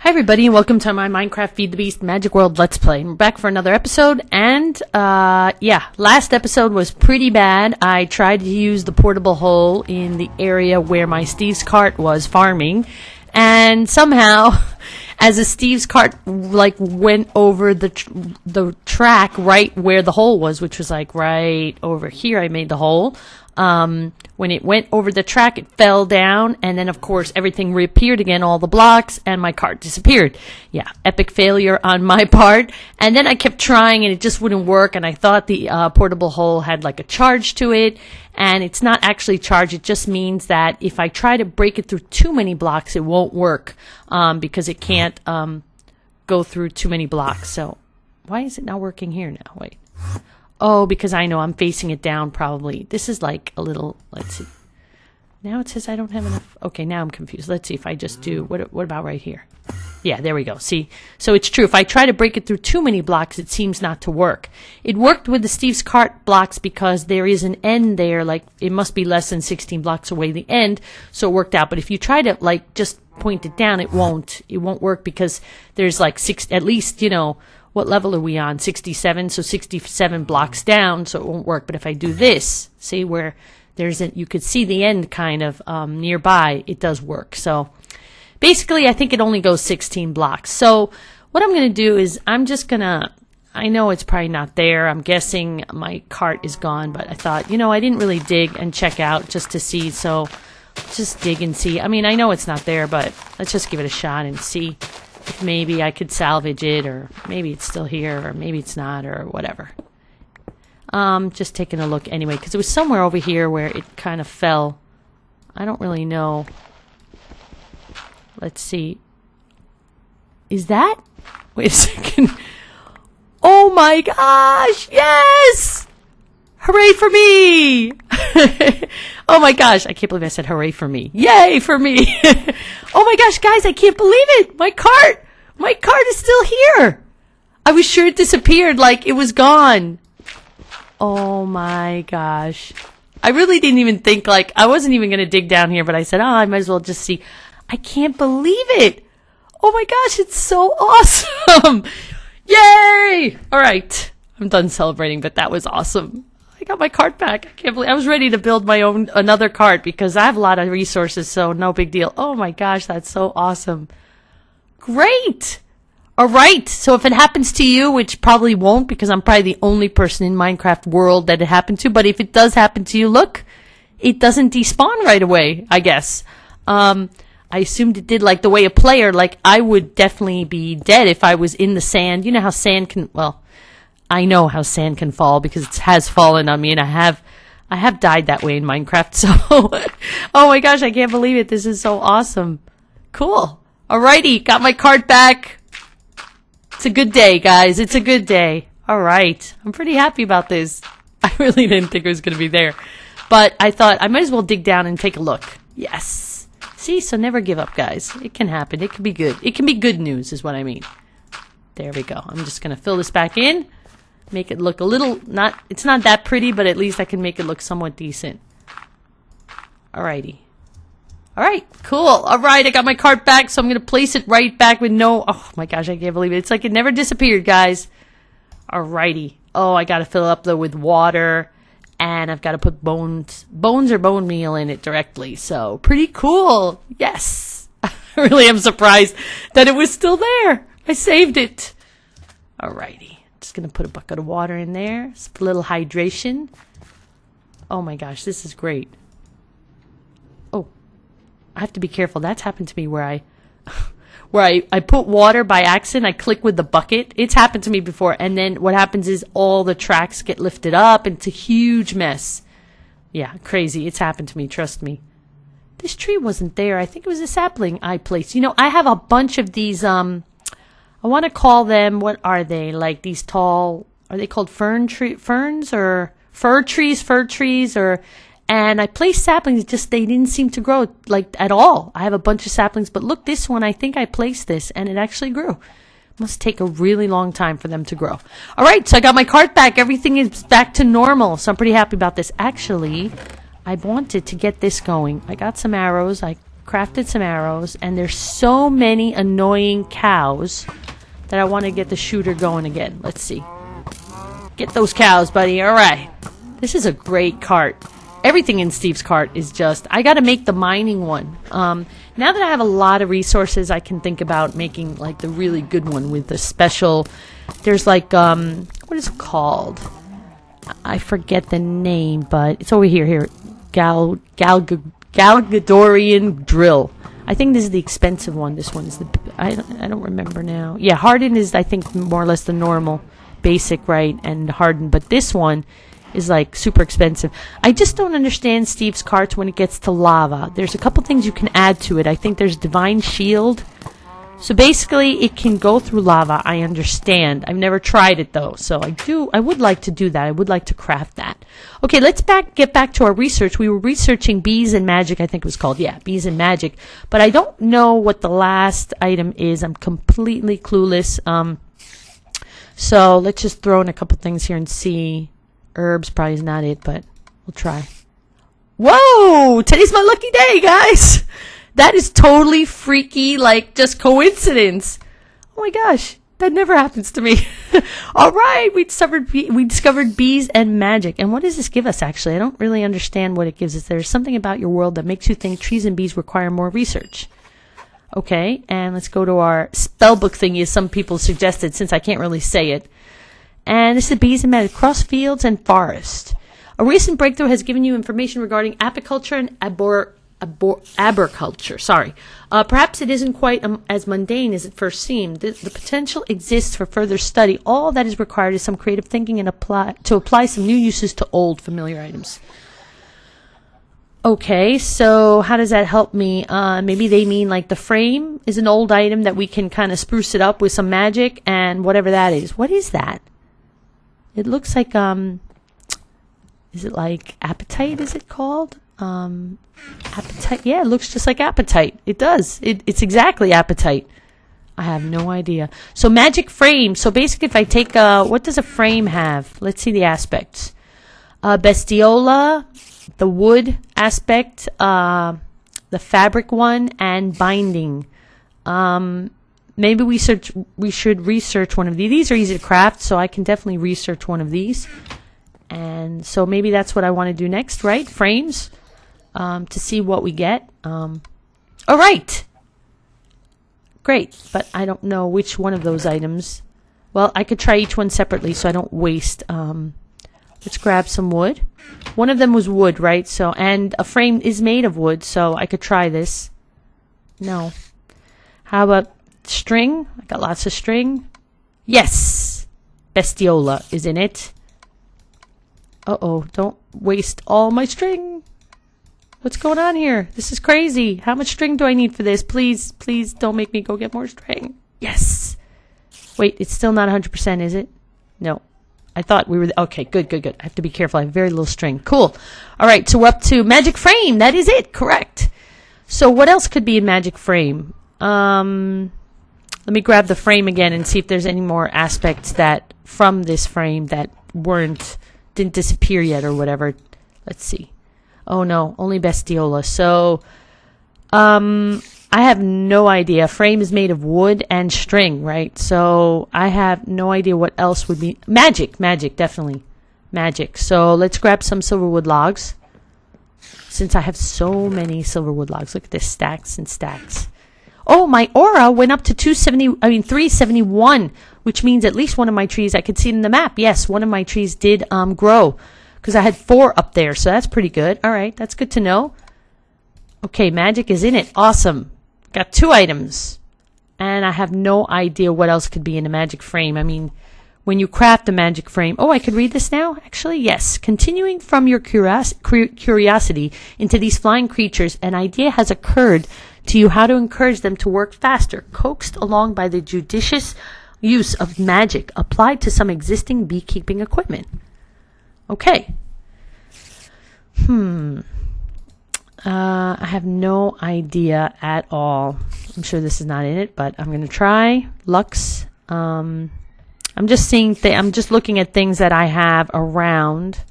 Hi everybody, and welcome to my Minecraft Feed the Beast Magic World Let's Play. We're back for another episode, and last episode was pretty bad. I tried to use the portable hole in the area where my Steve's cart was farming, and somehow, as a Steve's cart went over the track right where the hole was, which was like right over here, I made the hole. When it went over the track, it fell down, and then, of course, everything reappeared again, all the blocks, and my cart disappeared. Yeah, epic failure on my part. And then I kept trying, and it just wouldn't work, and I thought the portable hole had, like, a charge to it, and it's not actually charged. It just means that if I try to break it through too many blocks, it won't work, because it can't go through too many blocks. So why is it not working here now? Wait. Oh, because I know I'm facing it down probably. This is like a little, let's see. Now it says I don't have enough. Okay, now I'm confused. Let's see if I just do, what about right here? Yeah, there we go. See? So it's true. If I try to break it through too many blocks, it seems not to work. It worked with the Steve's cart blocks because there is an end there. Like, it must be less than 16 blocks away, the end. So it worked out. But if you try to, like, just point it down, it won't work because there's like at least, you know, what level are we on? 67, so 67 blocks down, so it won't work. But if I do this, see where you could see the end kind of nearby, it does work. So basically, I think it only goes 16 blocks. So what I'm going to do is I'm just going to, I know it's probably not there. I'm guessing my cart is gone, but I thought, you know, I didn't really dig and check out just to see, so just dig and see. I mean, I know it's not there, but let's just give it a shot and see. Maybe I could salvage it, or maybe it's still here, or maybe it's not, or whatever. Just taking a look anyway, because it was somewhere over here where it kind of fell. I don't really know. Let's see. Is that? Wait a second. Oh my gosh! Yes! Hooray for me! Oh my gosh, I can't believe I said hooray for me. Yay for me! Oh my gosh, guys, I can't believe it! My cart is still here! I was sure it disappeared, like it was gone. Oh my gosh. I really didn't even think, like, I wasn't even going to dig down here, but I said, oh, I might as well just see. I can't believe it! Oh my gosh, it's so awesome! Yay! Alright, I'm done celebrating, but that was awesome. I got my cart back. I can't believe I was ready to build my own another cart because I have a lot of resources, so no big deal. Oh my gosh, that's so awesome. Great. All right. So if it happens to you, which probably won't because I'm probably the only person in Minecraft world that it happened to, but if it does happen to you, look, it doesn't despawn right away, I guess. I assumed it did like the way a player, like I would definitely be dead if I was in the sand. You know how sand can, well, I know how sand can fall because it has fallen on me, and I have died that way in Minecraft. So, oh my gosh, I can't believe it. This is so awesome. Cool. Alrighty, got my cart back. It's a good day, guys. It's a good day. Alright, I'm pretty happy about this. I really didn't think it was going to be there. But I thought I might as well dig down and take a look. Yes. See, so never give up, guys. It can happen. It can be good. It can be good news is what I mean. There we go. I'm just going to fill this back in. Make it look a little, it's not that pretty, but at least I can make it look somewhat decent. Alrighty. Alright, cool. Alright, I got my cart back, so I'm going to place it right back with oh my gosh, I can't believe it. It's like it never disappeared, guys. Alrighty. Oh, I got to fill it up though with water, and I've got to put bones or bone meal in it directly, so pretty cool. Yes. I really am surprised that it was still there. I saved it. Alrighty. Just gonna put a bucket of water in there. Just a little hydration. Oh my gosh, this is great. Oh, I have to be careful. That's happened to me where I put water by accident. I click with the bucket. It's happened to me before. And then what happens is all the tracks get lifted up. And it's a huge mess. Yeah, crazy. It's happened to me. Trust me. This tree wasn't there. I think it was a sapling I placed. You know, I have a bunch of these, I want to call them, what are they? Like these tall, are they called ferns or fir trees, or, and I placed saplings, just they didn't seem to grow like at all. I have a bunch of saplings, but look, this one, I think I placed this and it actually grew. Must take a really long time for them to grow. All right, so I got my cart back. Everything is back to normal, so I'm pretty happy about this. Actually, I wanted to get this going. I got some arrows. I crafted some arrows, and there's so many annoying cows that I want to get the shooter going again. Let's see. Get those cows, buddy. All right. This is a great cart. Everything in Steve's cart is just... I got to make the mining one. Now that I have a lot of resources, I can think about making like the really good one with the special... There's like... what is it called? I forget the name, but it's over here. Here. Galgadorian drill. I think this is the expensive one. This one is the... I don't remember now. Yeah, hardened is, I think, more or less the normal... basic, right, and hardened, but this one is like super expensive. I just don't understand Steve's carts when it gets to lava. There's a couple things you can add to it. I think there's Divine Shield. So basically it can go through lava. I understand. I've never tried it though. So I would like to do that. I would like to craft that. Okay, let's get back to our research. We were researching bees and magic, I think it was called. Yeah, bees and magic. But I don't know what the last item is. I'm completely clueless. So let's just throw in a couple things here and see. Herbs probably is not it, but we'll try. Whoa! Today's my lucky day, guys! That is totally freaky, like just coincidence. Oh my gosh, that never happens to me. All right, we discovered bees and magic. And what does this give us, actually? I don't really understand what it gives us. There's something about your world that makes you think trees and bees require more research. Okay, and let's go to our spellbook thingy, as some people suggested, since I can't really say it. And this is bees and magic, cross fields and forest. A recent breakthrough has given you information regarding apiculture and arboriculture. Sorry. Perhaps it isn't quite as mundane as it first seemed. The potential exists for further study. All that is required is some creative thinking and apply some new uses to old familiar items. Okay, so how does that help me? Maybe they mean like the frame is an old item that we can kind of spruce it up with some magic and whatever that is. What is that? It looks like, is it like apatite, is it called? Apatite, yeah, it looks just like apatite. It does. It's exactly apatite. I have no idea. So magic frame. So basically if I take, what does a frame have? Let's see the aspects. Bestiola, the wood aspect, the fabric one, and binding. Maybe we should research one of these. These are easy to craft, so I can definitely research one of these. And so maybe that's what I want to do next, right? Frames, to see what we get. All right. Great, but I don't know which one of those items. Well, I could try each one separately so I don't waste. Let's grab some wood. One of them was wood, right? So, and a frame is made of wood, so I could try this. No. How about string? I got lots of string. Yes! Bestiola is in it. Uh-oh, don't waste all my string. What's going on here? This is crazy. How much string do I need for this? Please, please don't make me go get more string. Yes! Wait, it's still not 100%, is it? No. I thought we were... Okay, good, good, good. I have to be careful. I have very little string. Cool. All right, so we're up to magic frame. That is it. Correct. So what else could be in magic frame? Let me grab the frame again and see if there's any more aspects that from this frame that didn't disappear yet or whatever. Let's see. Oh, no. Only Bestiola. So, I have no idea. Frame is made of wood and string, right? So I have no idea what else would be. Magic, definitely. Magic. So let's grab some silverwood logs. Since I have so many silverwood logs. Look at this, stacks and stacks. Oh, my aura went up to 371, which means at least one of my trees, I could see it in the map. Yes, one of my trees did grow because I had 4 up there. So that's pretty good. All right, that's good to know. Okay, magic is in it. Awesome. Got 2 items. And I have no idea what else could be in a magic frame. I mean, when you craft a magic frame... Oh, I could read this now, actually? Yes. Continuing from your curiosity into these flying creatures, an idea has occurred to you how to encourage them to work faster, coaxed along by the judicious use of magic applied to some existing beekeeping equipment. Okay. I have no idea at all. I'm sure this is not in it, but I'm going to try. Lux. I'm just seeing I'm just looking at things that I have around.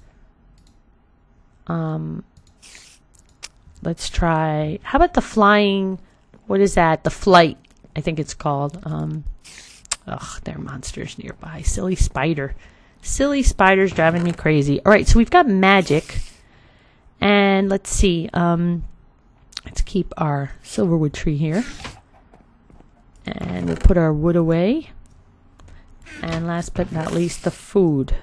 let's try. How about the flying? What is that? The flight, I think it's called. Ugh, there are monsters nearby. Silly spider. Silly spiders driving me crazy. All right, so we've got magic. And let's see. Let's keep our silverwood tree here. And we'll put our wood away. And last but not least, the food.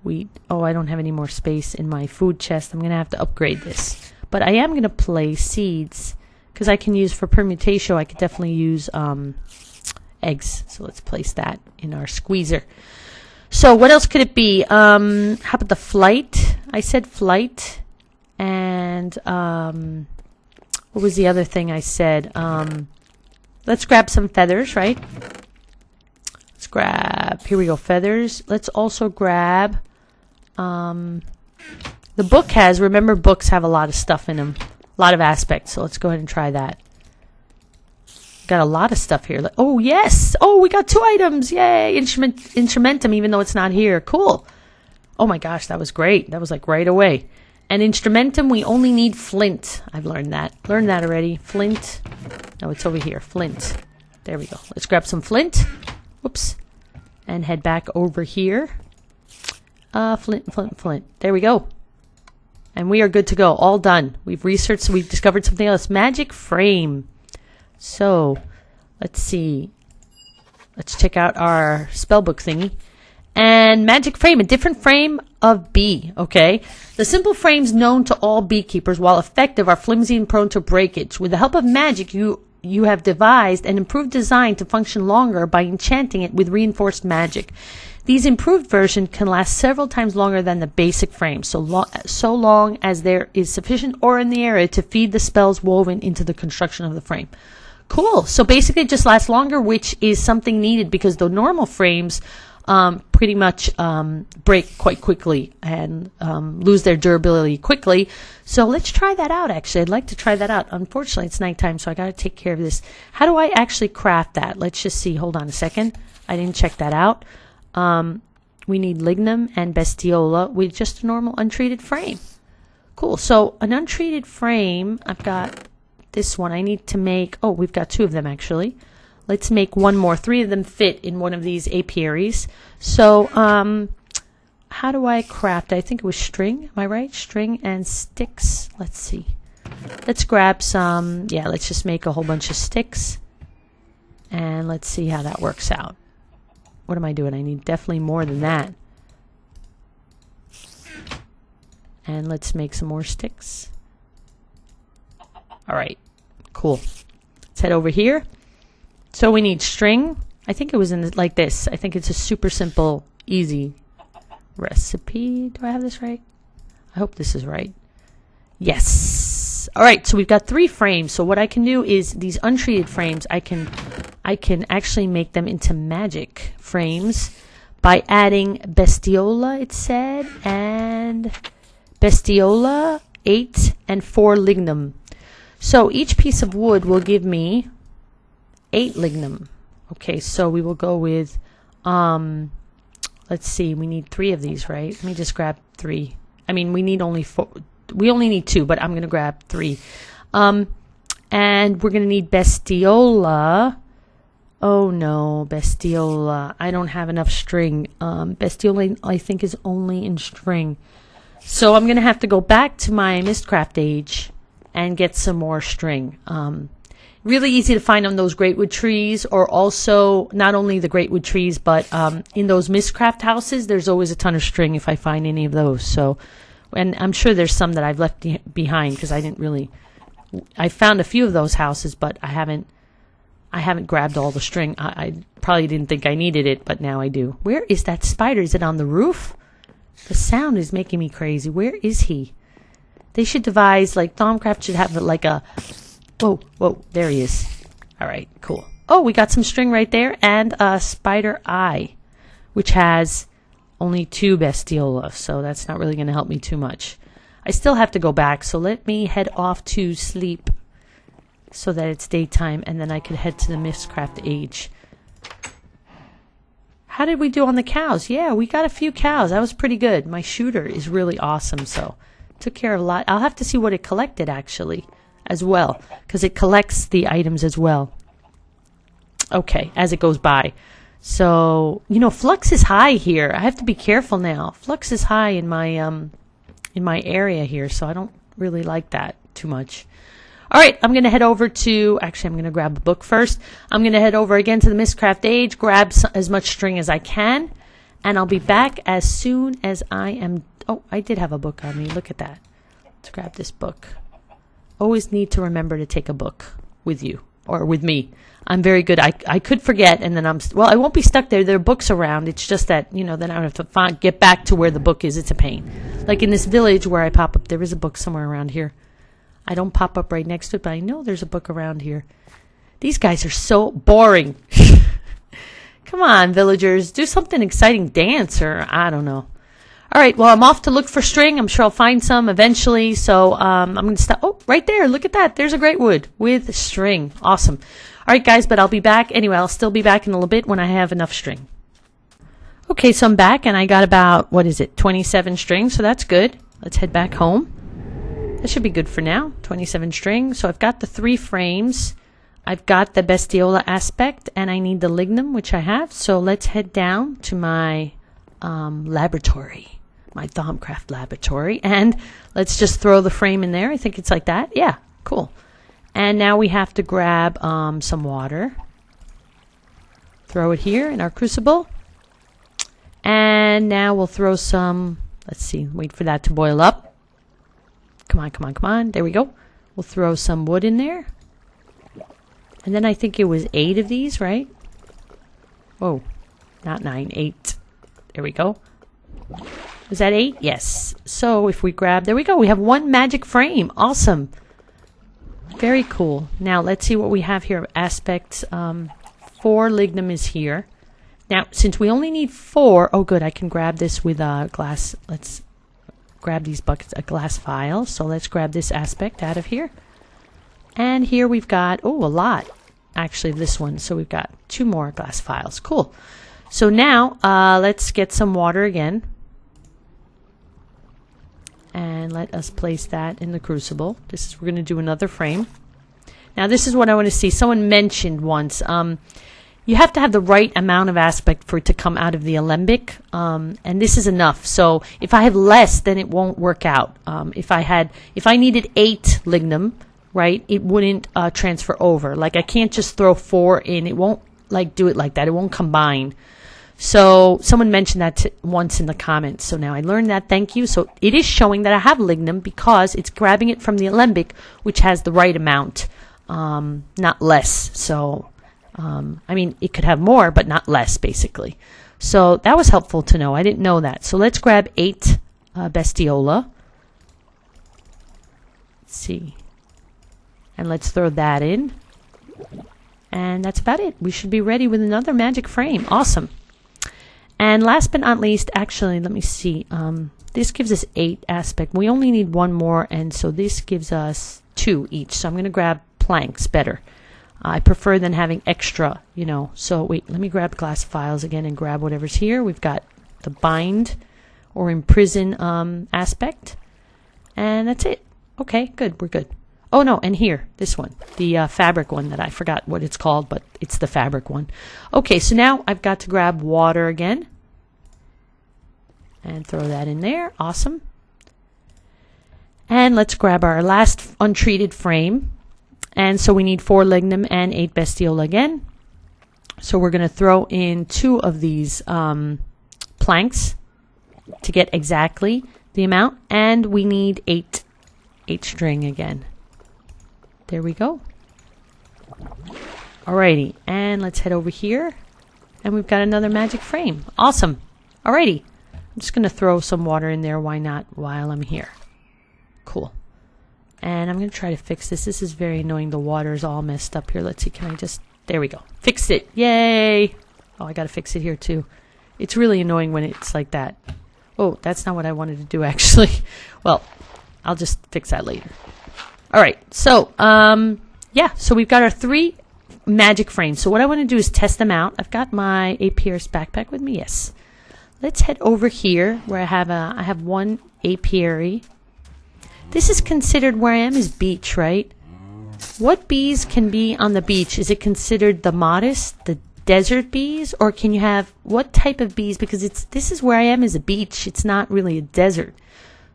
Wheat. Oh, I don't have any more space in my food chest. I'm going to have to upgrade this. But I am going to place seeds. Because I can use for permutation, I could definitely use eggs. So let's place that in our squeezer. So what else could it be? How about the flight? I said flight. And what was the other thing I said? Let's grab some feathers, right? Let's grab, here we go, feathers. Let's also grab, the book has, remember books have a lot of stuff in them. A lot of aspects, so let's go ahead and try that. Got a lot of stuff here. Oh, yes! Oh, we got 2 items! Yay! Instrumentum, even though it's not here. Cool! Oh my gosh, that was great. That was like right away. And instrumentum, we only need flint. I've learned that. Learned that already. Flint. No, it's over here. Flint. There we go. Let's grab some flint. Whoops. And head back over here. Flint. There we go. And we are good to go. All done. We've researched. We've discovered something else. Magic frame. So, let's see. Let's check out our spellbook thingy. And magic frame, a different frame of bee, okay? The simple frames known to all beekeepers, while effective, are flimsy and prone to breakage. With the help of magic, you have devised an improved design to function longer by enchanting it with reinforced magic. These improved versions can last several times longer than the basic frame, so long as there is sufficient ore in the area to feed the spells woven into the construction of the frame. Cool. So basically it just lasts longer, which is something needed because the normal frames pretty much break quite quickly and lose their durability quickly. So let's try that out, actually. I'd like to try that out. Unfortunately, it's nighttime, so I got to take care of this. How do I actually craft that? Let's just see. Hold on a second. I didn't check that out. We need lignum and bestiola with just a normal untreated frame. Cool. So an untreated frame, I've got this one. I need to make, oh, we've got 2 of them, actually. Let's make one more. 3 of them fit in one of these apiaries. So, how do I craft? I think it was string. Am I right? String and sticks. Let's see. Let's grab some. Yeah, let's just make a whole bunch of sticks. And let's see how that works out. What am I doing? I need definitely more than that. And let's make some more sticks. All right. Cool. Let's head over here. So we need string. I think it was in like this. I think it's a super simple, easy recipe. Do I have this right? I hope this is right. Yes. All right. So we've got 3 frames. So what I can do is these untreated frames, I can actually make them into magic frames by adding bestiola, it said, and bestiola, 8, and 4 lignum. So each piece of wood will give me 8 lignum. Okay, so we will go with, let's see, we need 3 of these, right? Let me just grab 3. I mean, we need only 4. We only need 2, but I'm going to grab 3. And we're going to need bestiola. Oh no, bestiola. I don't have enough string. Bestiola, I think, is only in string. So I'm going to have to go back to my Mystcraft age and get some more string. Really easy to find on those Greatwood trees, or also not only the Greatwood trees, but in those Mystcraft houses, there's always a ton of string if I find any of those. So, and I'm sure there's some that I've left behind because I didn't really. I found a few of those houses, but I haven't grabbed all the string. I probably didn't think I needed it, but now I do. Where is that spider? Is it on the roof? The sound is making me crazy. Where is he? They should devise, like, Thaumcraft should have like a. Whoa, there he is. All right, cool. Oh, we got some string right there, and a spider eye, which has only 2 bestiola, so that's not really going to help me too much. I still have to go back, so let me head off to sleep so that it's daytime, and then I can head to the Mystcraft age. How did we do on the cows? Yeah, we got a few cows. That was pretty good. My shooter is really awesome, so took care of a lot. I'll have to see what it collected actually as well, because it collects the items as well. Okay, as it goes by. So, you know, flux is high here. I have to be careful now. Flux is high in my area here, so I don't really like that too much. All right, I'm going to head over to, actually, I'm going to grab a book first. I'm going to head over again to the Mystcraft Age, grab as much string as I can, and I'll be back as soon as I am, oh, I did have a book on me. Look at that. Let's grab this book. Always need to remember to take a book with you, or with me. I'm very good. I could forget, and then well, I won't be stuck there. There are books around. It's just that, you know, then I have to get back to where the book is. It's a pain. Like in this village where I pop up, there is a book somewhere around here. I don't pop up right next to it, but I know there's a book around here. These guys are so boring. Come on, villagers. Do something exciting. Dance or I don't know. All right, well, I'm off to look for string. I'm sure I'll find some eventually. So I'm going to stop. Oh, right there. Look at that. There's a great wood with string. Awesome. All right, guys, but I'll be back. Anyway, I'll still be back in a little bit when I have enough string. Okay, so I'm back, and I got about, 27 string, so that's good. Let's head back home. That should be good for now, 27 string. So I've got the 3 frames. I've got the Bestiola aspect, and I need the lignum, which I have. So let's head down to my laboratory, my Thaumcraft laboratory, and let's just throw the frame in there. I think it's like that. Yeah, cool. And now we have to grab some water. Throw it here in our crucible. And now we'll throw some, let's see, wait for that to boil up. Come on, come on, come on. There we go. We'll throw some wood in there. And then I think it was 8 of these, right? Whoa, not 9, 8. There we go. Was that 8? Yes. So if we grab, there we go. We have 1 magic frame. Awesome. Very cool. Now let's see what we have here. Aspects. 4 lignum is here. Now, since we only need 4, oh good, I can grab this with a glass. Let's grab these buckets, a glass vial. So let's grab this aspect out of here. And here we've got, oh, a lot. Actually, this one. So we've got 2 more glass vials. Cool. So now, let's get some water again. And let us place that in the crucible. We're going to do another frame. Now, this is what I want to see. Someone mentioned once, you have to have the right amount of aspect for it to come out of the alembic, and this is enough. So if I have less, then it won't work out. If I needed 8 lignum, right, it wouldn't transfer over. Like I can't just throw 4 in. It won't like do it like that. It won't combine. So someone mentioned that once in the comments. So now I learned that. Thank you. So it is showing that I have lignum because it's grabbing it from the alembic, which has the right amount, not less. So I mean, it could have more, but not less, basically. So that was helpful to know. I didn't know that. So let's grab 8 Bestiola. Let's see. And let's throw that in. And that's about it. We should be ready with another magic frame. Awesome. And last but not least, actually, let me see. This gives us 8 aspect. We only need 1 more, and so this gives us 2 each. So I'm going to grab planks better. I prefer than having extra, you know. So wait, let me grab glass files again and grab whatever's here. We've got the bind or imprison aspect. And that's it. Okay, good. We're good. Oh, no, and here, this one. The fabric one that I forgot what it's called, but it's the fabric one. Okay, so now I've got to grab water again. And throw that in there. Awesome. And let's grab our last untreated frame. And so we need 4 lignum and 8 Bestiola again. So we're going to throw in 2 of these planks to get exactly the amount. And we need 8 string again. There we go. Alrighty, and let's head over here. And we've got another magic frame. Awesome. Alrighty. I'm just going to throw some water in there. Why not while I'm here? Cool. And I'm going to try to fix this. This is very annoying. The water is all messed up here. Let's see. Can I just... There we go. Fixed it. Yay! Oh, I got to fix it here too. It's really annoying when it's like that. Oh, that's not what I wanted to do actually. Well, I'll just fix that later. Alright, so, yeah, so we've got our 3 magic frames. So what I want to do is test them out. I've got my Apiarist backpack with me, yes. Let's head over here where I have 1 apiary. This is considered, where I am is beach, right? What bees can be on the beach? Is it considered the modest, the desert bees, or can you have what type of bees? Because this is where I am is a beach. It's not really a desert.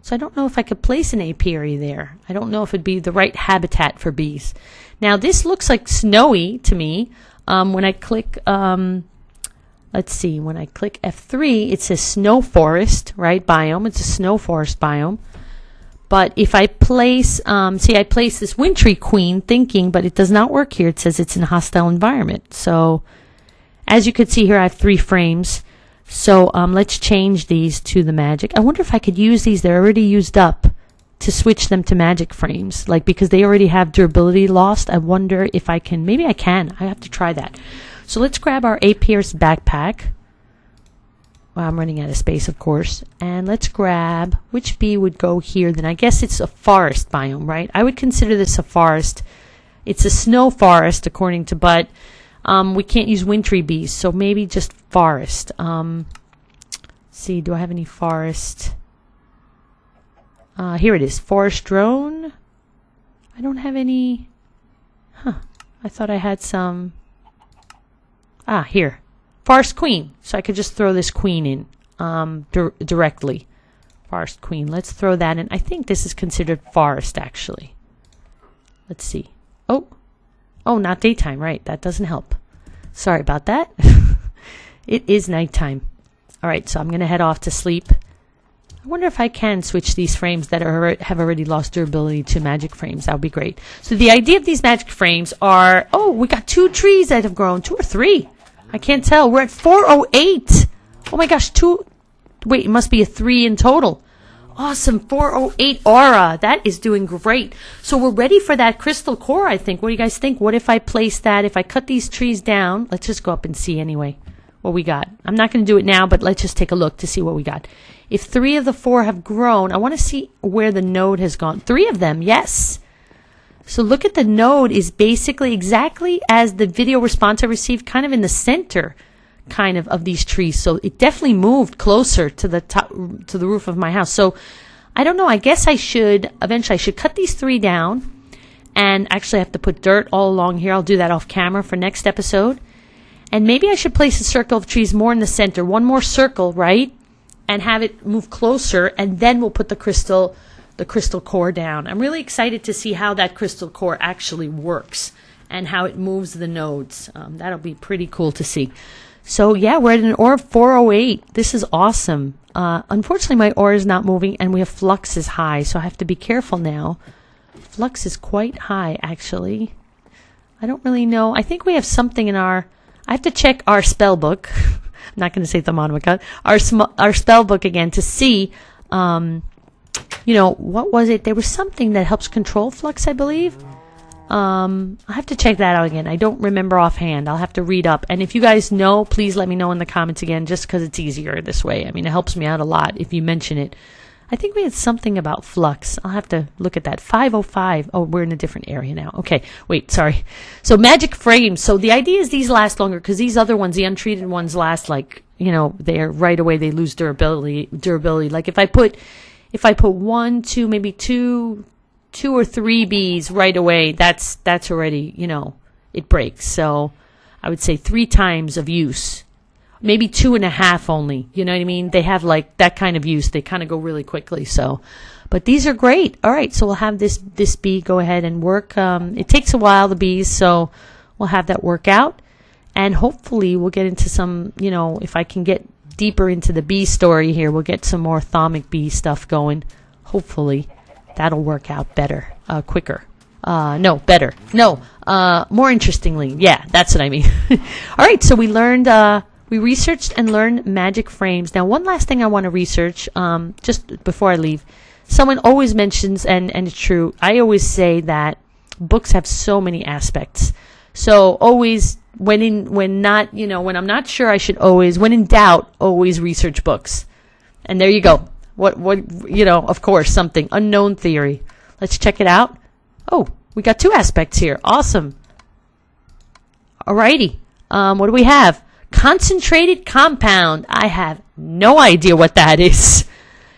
So I don't know if I could place an apiary there. I don't know if it'd be the right habitat for bees. Now this looks like snowy to me. When I click, let's see, when I click F3, it says snow forest, right? Biome. It's a snow forest biome. But if I place, see, I place this wintry queen thinking, but it does not work here. It says it's in a hostile environment. So as you could see here, I have 3 frames. So let's change these to the magic. I wonder if I could use these. They're already used up to switch them to magic frames. Like, because they already have durability lost, I wonder if I can. Maybe I can. I have to try that. So let's grab our Apis backpack. Well, I'm running out of space, of course. And let's grab, which bee would go here? Then I guess it's a forest biome, right? I would consider this a forest. It's a snow forest, according to, but we can't use wintry bees, so maybe just forest. See, do I have any forest? Here it is, forest drone. I don't have any. Huh, I thought I had some. Here. Forest queen. So I could just throw this queen in directly. Forest queen. Let's throw that in. I think this is considered forest, actually. Let's see. Oh, not daytime. Right. That doesn't help. Sorry about that. It is nighttime. All right. So I'm going to head off to sleep. I wonder if I can switch these frames that have already lost durability to magic frames. That would be great. So the idea of these magic frames are, we got 2 trees that have grown. 2 or 3. I can't tell. We're at 408. Oh my gosh, 2. Wait, it must be a 3 in total. Awesome, 408 aura. That is doing great. So we're ready for that crystal core, I think. What do you guys think? What if I place that? If I cut these trees down, let's just go up and see anyway what we got. I'm not going to do it now, but let's just take a look to see what we got. If 3 of the 4 have grown, I want to see where the node has gone. 3 of them, yes. So look at the node is basically exactly as the video response I received, kind of in the center kind of these trees. So it definitely moved closer to the top, to the roof of my house. So I don't know. I guess eventually I should cut these 3 down, and actually I have to put dirt all along here. I'll do that off camera for next episode. And maybe I should place a circle of trees more in the center, one more circle, right? And have it move closer, and then we'll put the crystal core down. I'm really excited to see how that crystal core actually works and how it moves the nodes. That'll be pretty cool to see. So yeah, we're at an ore of 408. This is awesome. Unfortunately, my ore is not moving, and we have flux is high, so I have to be careful now. Flux is quite high, actually. I don't really know. I think we have something in our. I have to check our spell book. I'm not going to say Thermonomica. Our spell book again to see. What was it? There was something that helps control flux, I believe. I have to check that out again. I don't remember offhand. I'll have to read up. And if you guys know, please let me know in the comments again, just because it's easier this way. I mean, it helps me out a lot if you mention it. I think we had something about flux. I'll have to look at that. 505. Oh, we're in a different area now. Okay, wait, sorry. So magic frames. So the idea is these last longer, because these other ones, the untreated ones, last they're right away. They lose durability. Like if I put 1, 2, maybe 2 or 3 bees right away, that's already, it breaks. So I would say 3 times of use. Maybe 2.5 only. You know what I mean? They have like that kind of use. They kind of go really quickly. So, but these are great. All right. So we'll have this bee go ahead and work. It takes a while, the bees. So we'll have that work out. And hopefully we'll get into some, if I can get deeper into the bee story here, we'll get some more thermic bee stuff going. Hopefully that'll work out better, quicker. Better. More interestingly. Yeah, that's what I mean. All right. So we learned, we researched and learned magic frames. Now, one last thing I want to research, just before I leave. Someone always mentions, and it's true, I always say that books have so many aspects. So always, when I'm not sure, I should always, when in doubt, always research books. And there you go. Of course, something. Unknown theory. Let's check it out. Oh, we got 2 aspects here. Awesome. Alrighty. What do we have? Concentrated compound. I have no idea what that is.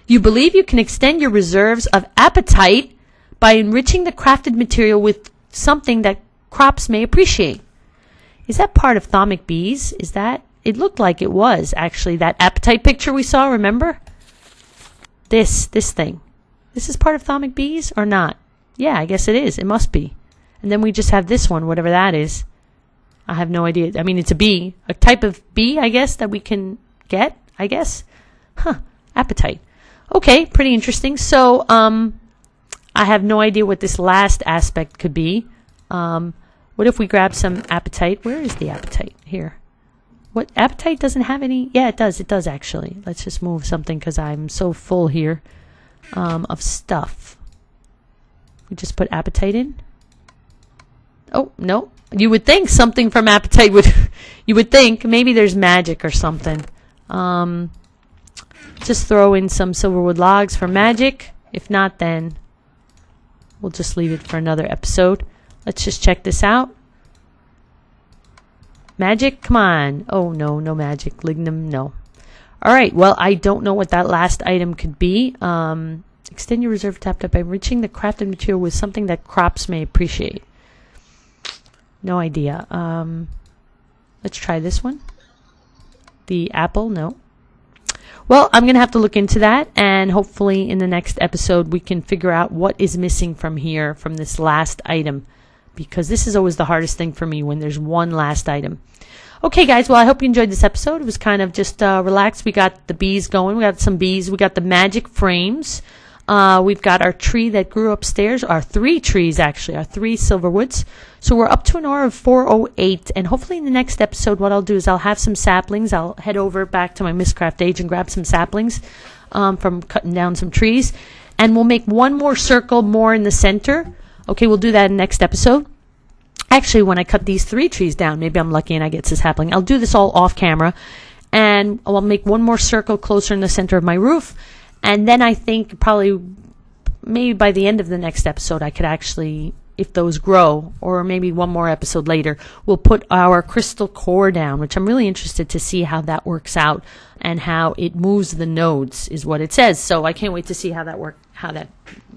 You believe you can extend your reserves of appetite by enriching the crafted material with something that crops may appreciate. Is that part of Thalmic Bees? Is that? It looked like it was, actually. That appetite picture we saw, remember? This thing. This is part of Thalmic Bees or not? Yeah, I guess it is. It must be. And then we just have this one, whatever that is. I have no idea. I mean, it's a bee. A type of bee, I guess, that we can get, I guess. Huh. Appetite. Okay, pretty interesting. So, I have no idea what this last aspect could be. What if we grab some appetite? Where is the appetite? Here. What? Appetite doesn't have any? Yeah, it does. It does, actually. Let's just move something because I'm so full here of stuff. We just put appetite in. Oh, no. You would think something from appetite would... you would think maybe there's magic or something. Just throw in some silverwood logs for magic. If not, then we'll just leave it for another episode. Let's just check this out. Magic? Come on. Oh, no. No magic. Lignum? No. All right. Well, I don't know what that last item could be. Extend your reserve tap by enriching the crafted material with something that crops may appreciate. No idea. Let's try this one. The apple? No. Well, I'm going to have to look into that, and hopefully in the next episode we can figure out what is missing from here, from this last item, because this is always the hardest thing for me when there's one last item. Okay, guys, well, I hope you enjoyed this episode. It was kind of just relaxed. We got the bees going. We got some bees. We got the magic frames. We've got our tree that grew upstairs, our 3 trees, actually, our 3 silverwoods. So we're up to an hour of 4:08, and hopefully in the next episode what I'll do is I'll have some saplings. I'll head over back to my Mystcraft Age and grab some saplings from cutting down some trees, and we'll make one more circle more in the center. Okay, we'll do that in the next episode. Actually, when I cut these 3 trees down, maybe I'm lucky and I get to sapling. I'll do this all off camera, and I'll make one more circle closer in the center of my roof. And then I think probably maybe by the end of the next episode I could actually, if those grow, or maybe one more episode later, we'll put our crystal core down, which I'm really interested to see how that works out and how it moves the nodes is what it says. So I can't wait to see how that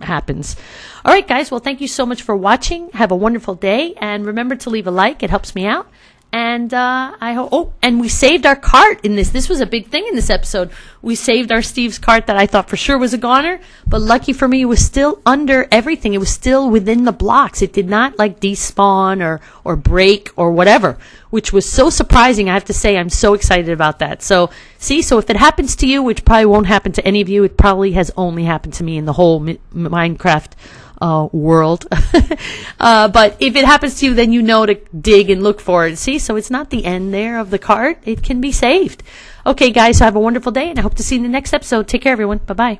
happens. All right, guys. Well, thank you so much for watching. Have a wonderful day. And remember to leave a like. It helps me out. And I hope. Oh, and we saved our cart in this. This was a big thing in this episode. We saved our Steve's cart that I thought for sure was a goner, but lucky for me, it was still under everything. It was still within the blocks. It did not like despawn or break or whatever, which was so surprising. I have to say, I'm so excited about that. So see, so if it happens to you, which probably won't happen to any of you, it probably has only happened to me in the whole Minecraft world. But if it happens to you, then you know to dig and look for it. See, so it's not the end there of the cart. It can be saved. Okay, guys, so have a wonderful day, and I hope to see you in the next episode. Take care, everyone. Bye-bye.